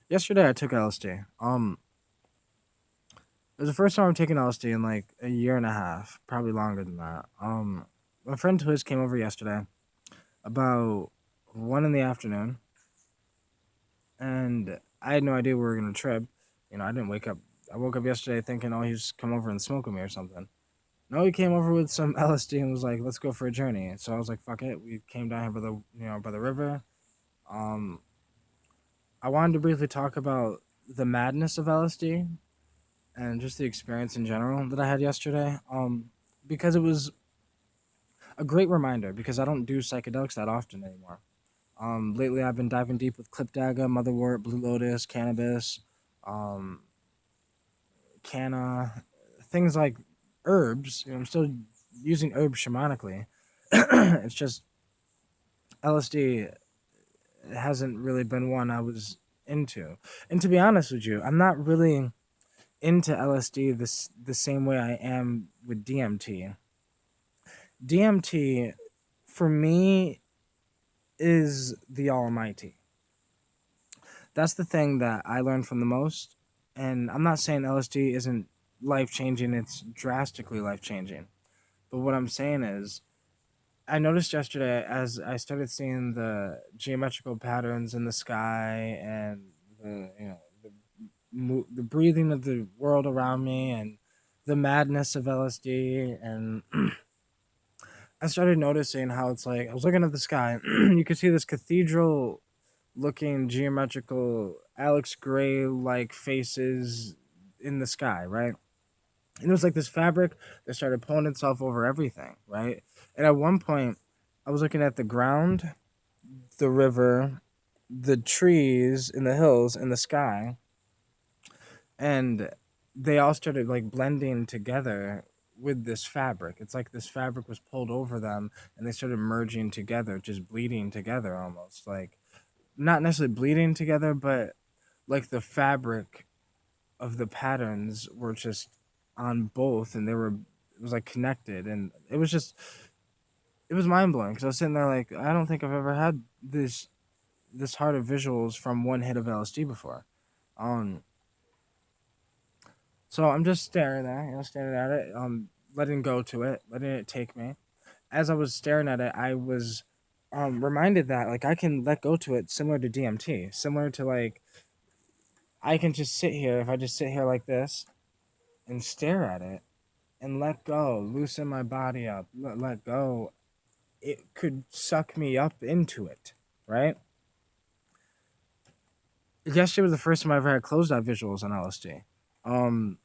Yesterday I took LSD. It was the first time I'm taking LSD in like a year and a half, probably longer than that. My friend Twiz came over yesterday about 1 in the afternoon, and I had no idea we were gonna trip. I didn't wake up. I woke up yesterday thinking, oh, he's come over and smoke with me or something. No, he came over with some LSD and was like, "Let's go for a journey." So I was like, "Fuck it." We came down here by the river. Um, I wanted to briefly talk about the madness of LSD and just the experience in general that I had yesterday. Because it was a great reminder because I don't do psychedelics that often anymore. Lately I've been diving deep with Clipdaga, Motherwort, Blue Lotus, cannabis, um, canna, things like herbs. I'm still using herbs shamanically. It's just LSD hasn't really been one I was into. And to be honest with you, I'm not really into LSD the same way I am with DMT. DMT for me is the almighty. That's the thing that I learned from the most. And I'm not saying LSD isn't life changing, it's drastically life changing. But what I'm saying is, I noticed yesterday as I started seeing the geometrical patterns in the sky and the breathing of the world around me and the madness of LSD and I started noticing how it's like I was looking at the sky. You could see this cathedral looking geometrical Alex Gray like faces in the sky, right? And it was like this fabric that started pulling itself over everything, right? And at one point, I was looking at the ground, the river, the trees in the hills, and the sky, and they all started like blending together with this fabric. It's like this fabric was pulled over them, and they started merging together, just bleeding together almost. Like not necessarily bleeding together, but like the fabric of the patterns were just on both, and they were it was like connected, and it was mind blowing because I was sitting there like I don't think I've ever had this hard of visuals from one hit of LSD before. Um, so I'm just staring there, staring at it, letting go to it, letting it take me. As I was staring at it, I was reminded that like I can let go to it similar to DMT, similar to like I can just sit here if I just sit here like this and stare at it and let go, loosen my body up, let go. It could suck me up into it, right? Yesterday was the first time I ever had closed eye visuals on LSD. Um,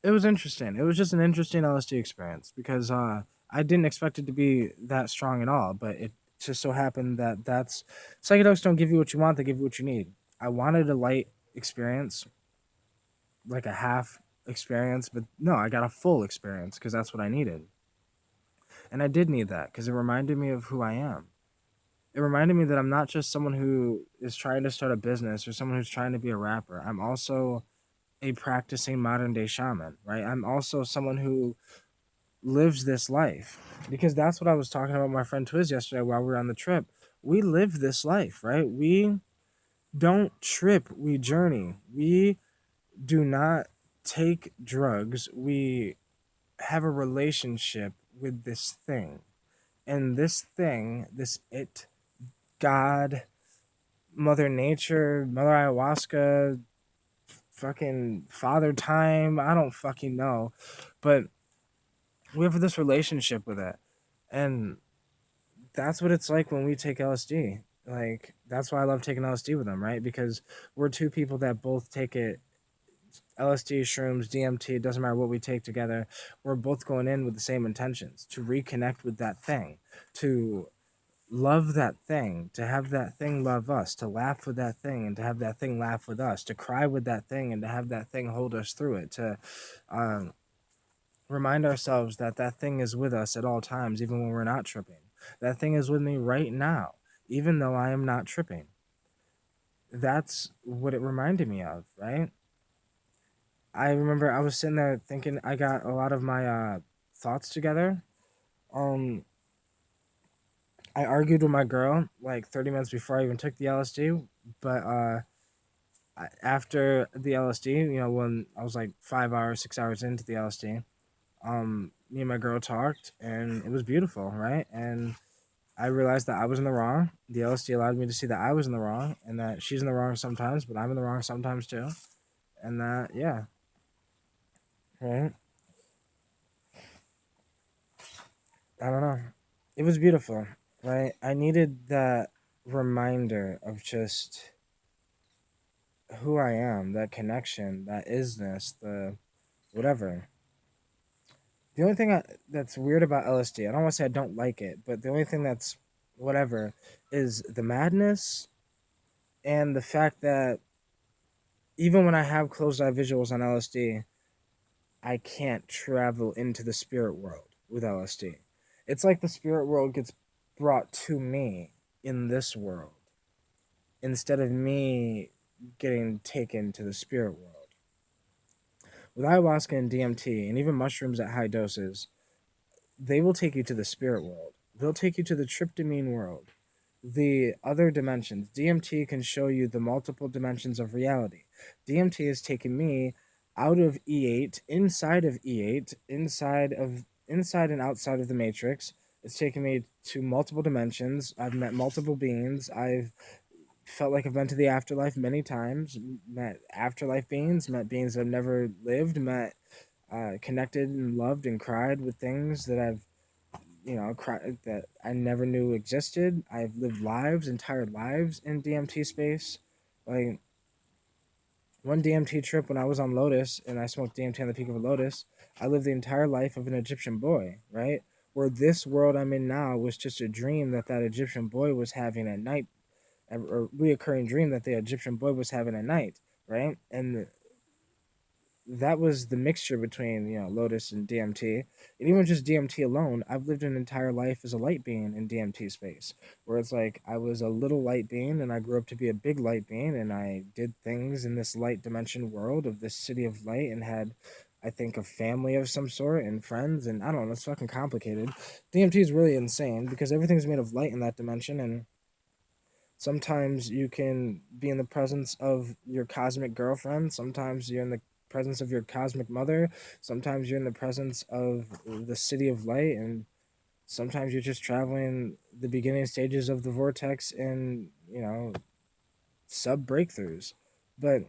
it was interesting. It was just an interesting LSD experience because I didn't expect it to be that strong at all. But it just so happened that that's psychedelics don't give you what you want; they give you what you need. I wanted a light experience, like a half experience, but no, I got a full experience because that's what I needed, and I did need that because it reminded me of who I am. It reminded me that I'm not just someone who is trying to start a business or someone who's trying to be a rapper. I'm also a practicing modern day shaman, right? I'm also someone who lives this life because that's what I was talking about with my friend Twiz yesterday while we were on the trip. We live this life, right? We don't trip, we journey. We do not take drugs. We have a relationship with this thing. And this thing, this it, God, Mother Nature, Mother Ayahuasca, fucking Father Time, I don't fucking know. But we have this relationship with it. And that's what it's like when we take LSD. Like, that's why I love taking LSD with them, right? Because we're two people that both take it LSD, shrooms, DMT, it doesn't matter what we take together. We're both going in with the same intentions to reconnect with that thing, to love that thing, to have that thing love us, to laugh with that thing and to have that thing laugh with us, to cry with that thing and to have that thing hold us through it, to um, remind ourselves that that thing is with us at all times, even when we're not tripping. That thing is with me right now, even though I am not tripping. That's what it reminded me of, right? I remember I was sitting there thinking I got a lot of my thoughts together. Um, I argued with my girl like 30 minutes before I even took the LSD, but after the LSD, when I was like 5 hours, 6 hours into the LSD, me and my girl talked, and it was beautiful, right? And I realized that I was in the wrong. The LSD allowed me to see that I was in the wrong, and that she's in the wrong sometimes, but I'm in the wrong sometimes too, and that yeah, right. I don't know. It was beautiful, right? I needed that reminder of just who I am, that connection, that isness, the whatever. The only thing that's weird about LSD, I don't want to say I don't like it, but the only thing that's whatever is the madness and the fact that even when I have closed eye visuals on LSD, I can't travel into the spirit world with LSD. It's like the spirit world gets brought to me in this world instead of me getting taken to the spirit world. With ayahuasca and DMT, and even mushrooms at high doses, they will take you to the spirit world. They'll take you to the tryptamine world, the other dimensions. DMT can show you the multiple dimensions of reality. DMT has taken me out of E8, inside of E8, inside and outside of the matrix. It's taken me to multiple dimensions. I've met multiple beings. I've felt like I've been to the afterlife many times, met afterlife beings, met beings that I've never lived, met connected and loved and cried with things that I've that I never knew existed. I've lived lives, entire lives in DMT space. Like one DMT trip when I was on Lotus and I smoked DMT on the peak of a Lotus, I lived the entire life of an Egyptian boy, right? Where this world I'm in now was just a dream that Egyptian boy was having at night, a reoccurring dream that the Egyptian boy was having at night, right? And that was the mixture between Lotus and DMT, and even just DMT alone. I've lived an entire life as a light being in DMT space, where it's like I was a little light being, and I grew up to be a big light being, and I did things in this light dimension world of this city of light, and had, I think, a family of some sort and friends, and I don't know. It's fucking complicated. DMT is really insane because everything's made of light in that dimension, and sometimes you can be in the presence of your cosmic girlfriend. Sometimes you're in the presence of your cosmic mother. Sometimes you're in the presence of the city of light. And sometimes you're just traveling the beginning stages of the vortex and, sub breakthroughs. But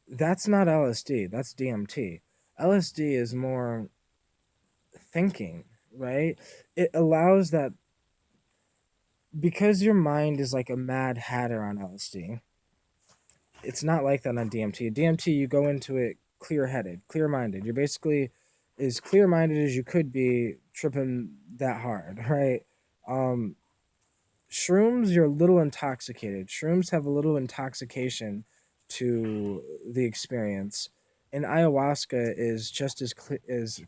that's not LSD. That's DMT. LSD is more thinking, right? It allows that because your mind is like a mad hatter on LSD. It's not like that on DMT. DMT, you go into it clear headed, clear minded. You're basically as clear minded as you could be tripping that hard, right? Um, Shrooms, you're a little intoxicated. Shrooms have a little intoxication to the experience. And ayahuasca is just as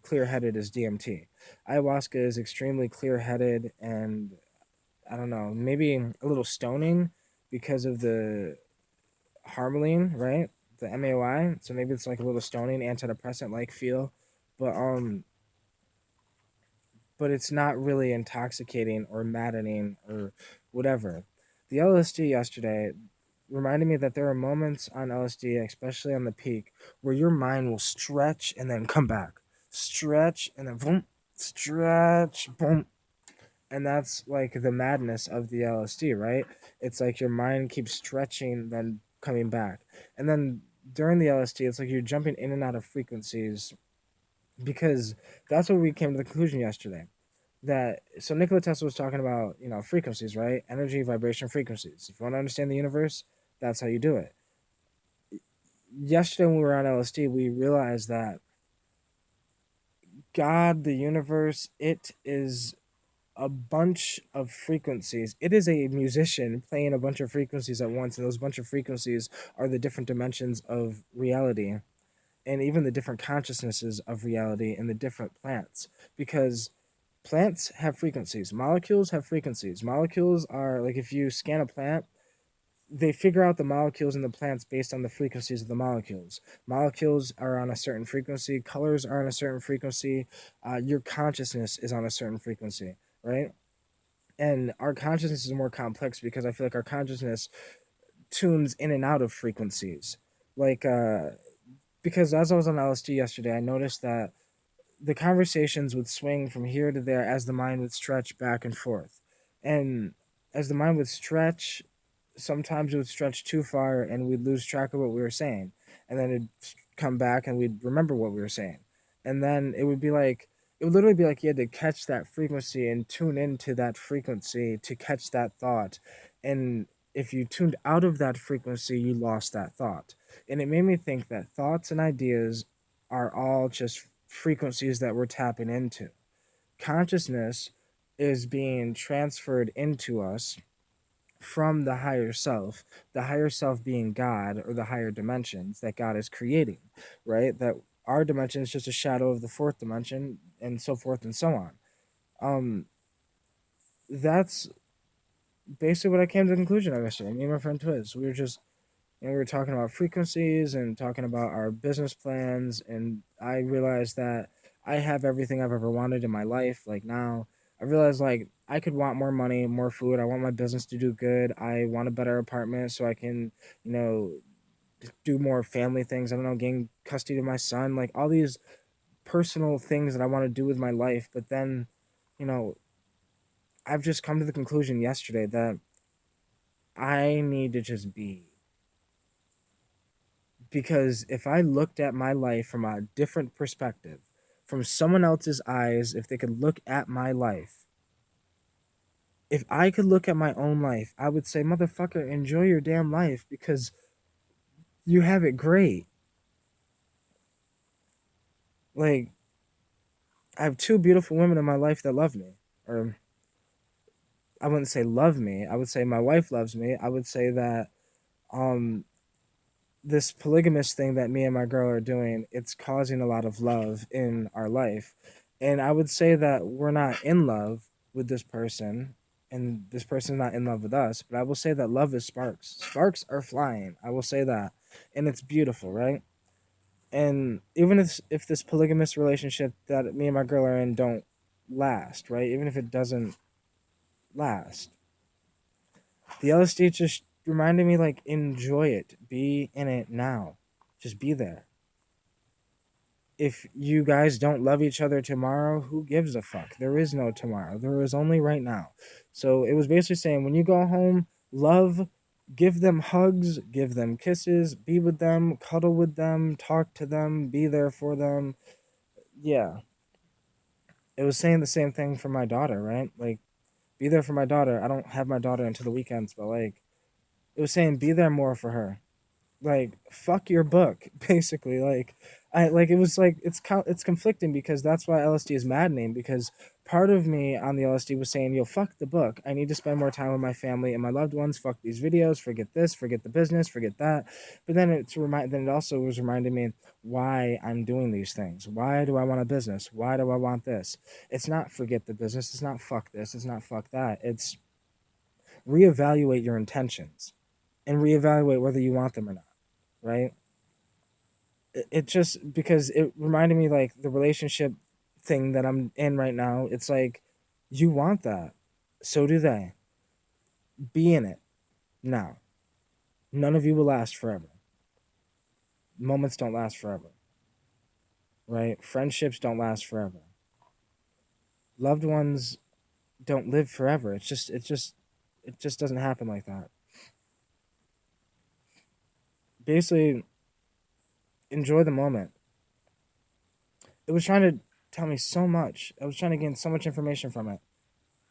clear headed as DMT. Ayahuasca is extremely clear headed and I don't know, maybe a little stoning because of the harmaline, right? The MAOI. So maybe it's like a little stoning antidepressant like feel, but but it's not really intoxicating or maddening or whatever. The LSD yesterday reminded me that there are moments on LSD, especially on the peak, where your mind will stretch and then come back, stretch and then boom, stretch, boom, and that's like the madness of the LSD, right? It's like your mind keeps stretching, then coming back, and then during the LSD, it's like you're jumping in and out of frequencies because that's what we came to the conclusion yesterday. That so Nikola Tesla was talking about frequencies, right? Energy, vibration, frequencies. If you want to understand the universe, that's how you do it. Yesterday when we were on LSD, we realized that God, the universe, it is a bunch of frequencies. It is a musician playing a bunch of frequencies at once, and those bunch of frequencies are the different dimensions of reality and even the different consciousnesses of reality in the different plants. Because plants have frequencies, molecules have frequencies. Molecules are like if you scan a plant, they figure out the molecules in the plants based on the frequencies of the molecules. Molecules are on a certain frequency, colors are on a certain frequency, your consciousness is on a certain frequency. right? And our consciousness is more complex because I feel like our consciousness tunes in and out of frequencies. Like, because as I was on LSD yesterday, I noticed that the conversations would swing from here to there as the mind would stretch back and forth. And as the mind would stretch, sometimes it would stretch too far and we'd lose track of what we were saying. And then it'd come back and we'd remember what we were saying. And then it would literally be like you had to catch that frequency and tune into that frequency to catch that thought. And if you tuned out of that frequency, you lost that thought. And it made me think that thoughts and ideas are all just frequencies that we're tapping into. Consciousness is being transferred into us from the higher self being God or the higher dimensions that God is creating, right? That our dimension is just a shadow of the fourth dimension and so forth and so on. Um, that's basically what I came to the conclusion of yesterday. Me and my friend Twiz, we were just and we were talking about frequencies and talking about our business plans, and I realized that I have everything I've ever wanted in my life. Like now I realized like I could want more money, more food. I want my business to do good. I want a better apartment so I can, you know, do more family things. I don't know, gain custody of my son, like all these personal things that I want to do with my life. But then, you know, I've just come to the conclusion yesterday that I need to just be. Because if I looked at my life from a different perspective, from someone else's eyes, if they could look at my life, if I could look at my own life, I would say, motherfucker, enjoy your damn life because you have it great. Like, I have two beautiful women in my life that love me. Or, I wouldn't say love me. I would say my wife loves me. I would say that um, this polygamous thing that me and my girl are doing, it's causing a lot of love in our life. And I would say that we're not in love with this person and this person's not in love with us, but I will say that love is sparks. Sparks are flying. I will say that. And it's beautiful, right? And even if this polygamous relationship that me and my girl are in don't last, right? Even if it doesn't last, the LSD just reminded me like enjoy it, be in it now, just be there. If you guys don't love each other tomorrow, who gives a fuck? There is no tomorrow. There is only right now. So it was basically saying when you go home, love, give them hugs, give them kisses, be with them, cuddle with them, talk to them, be there for them. Yeah. It was saying the same thing for my daughter, right? Like, be there for my daughter. I don't have my daughter until the weekends, but like, it was saying be there more for her. Like fuck your book basically. Like I like it was like it's conflicting because that's why LSD is maddening, because part of me on the LSD was saying, yo, fuck the book, I need to spend more time with my family and my loved ones, fuck these videos, forget this, forget the business, forget that. But then then it also was reminding me why I'm doing these things. Why do I want a business? Why do I want this? It's not forget the business, it's not fuck this, it's not fuck that. It's reevaluate your intentions and reevaluate whether you want them or not, right? It just because it reminded me like the relationship thing that I'm in right now. It's like you want that, so do they. Be in it now. None of you will last forever. Moments don't last forever, right? Friendships don't last forever. Loved ones don't live forever. It just doesn't happen like that. Basically, enjoy the moment. It was trying to tell me so much. I was trying to gain so much information from it.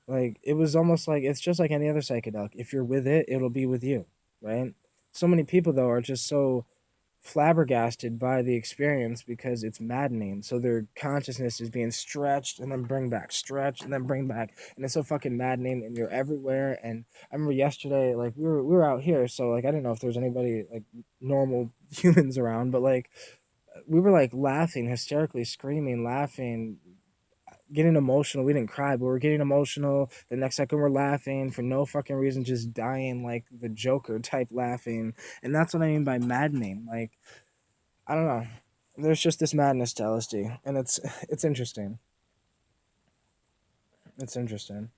Like it was almost like it's just like any other psychedelic. If you're with it, it'll be with you, right? So many people though are just so flabbergasted by the experience because it's maddening. So their consciousness is being stretched and then bring back, stretched and then bring back, and it's so fucking maddening. And you're everywhere. And I remember yesterday, like we were out here, so like I didn't know if there was anybody like normal humans around, but like we were like laughing, hysterically screaming, laughing, getting emotional. We didn't cry, but we're getting emotional. The next second, we're laughing for no fucking reason, just dying like the Joker type laughing. And that's what I mean by maddening. Like, I don't know. There's just this madness to LSD, and it's interesting. It's interesting.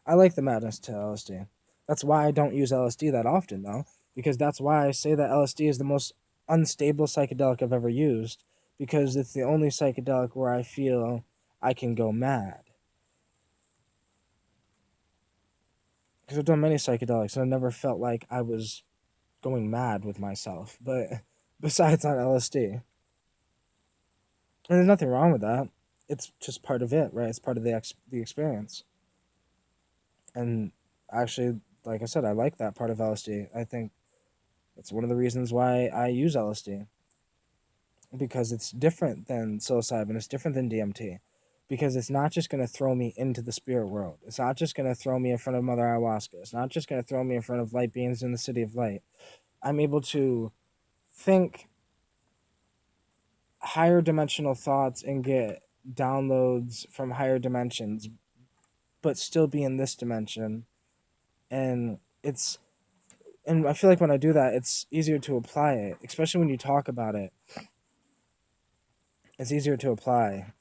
I like the madness to LSD. That's why I don't use LSD that often, though, because that's why I say that LSD is the most unstable psychedelic I've ever used, because it's the only psychedelic where I feel I can go mad. Because I've done many psychedelics and I never felt like I was going mad with myself, but besides on LSD. And there's nothing wrong with that. It's just part of it, right? It's part of the experience. And actually, like I said, I like that part of LSD. I think it's one of the reasons why I use LSD, because it's different than psilocybin, it's different than DMT, because it's not just going to throw me into the spirit world. It's not just going to throw me in front of Mother Ayahuasca. It's not just going to throw me in front of light beings in the city of light. I'm able to think higher dimensional thoughts and get downloads from higher dimensions, but still be in this dimension. And I feel like when I do that, it's easier to apply it, especially when you talk about it. It's easier to apply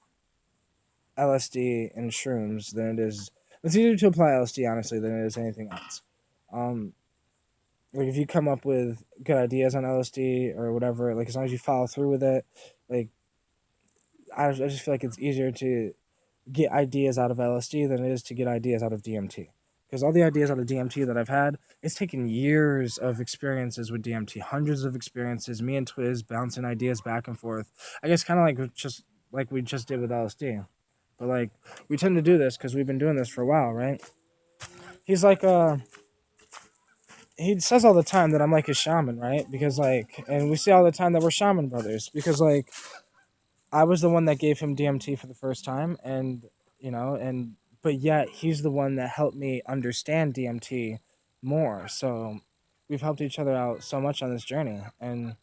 LSD and shrooms than it is. It's easier to apply LSD, honestly, than it is anything else. Um, like if you come up with good ideas on LSD or whatever, like as long as you follow through with it, like I just feel like it's easier to get ideas out of LSD than it is to get ideas out of DMT. Because all the ideas out of DMT that I've had, it's taken years of experiences with DMT, hundreds of experiences, me and Twiz bouncing ideas back and forth. I guess kind of like we just did with LSD. But like we tend to do this because we've been doing this for a while, right? He's like he says all the time that I'm like his shaman, right? Because like, and we say all the time that we're shaman brothers because like I was the one that gave him DMT for the first time, and but yet he's the one that helped me understand DMT more. So we've helped each other out so much on this journey, and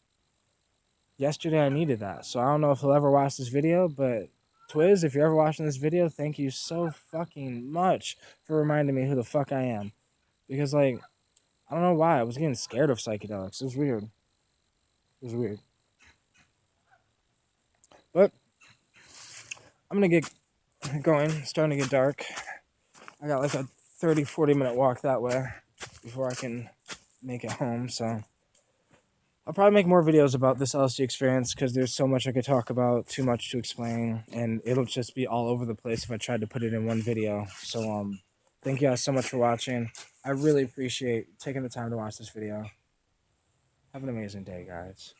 yesterday I needed that. So I don't know if he'll ever watch this video, but Twiz, if you're ever watching this video, thank you so fucking much for reminding me who the fuck I am. Because like I don't know why I was getting scared of psychedelics. It was weird. It was weird. But I'm gonna get going. It's starting to get dark. I got like a 30-40 minute walk that way before I can make it home. So I'll probably make more videos about this LSD experience because there's so much I could talk about, too much to explain, and it'll just be all over the place if I tried to put it in one video. So thank you guys so much for watching. I really appreciate taking the time to watch this video. Have an amazing day, guys.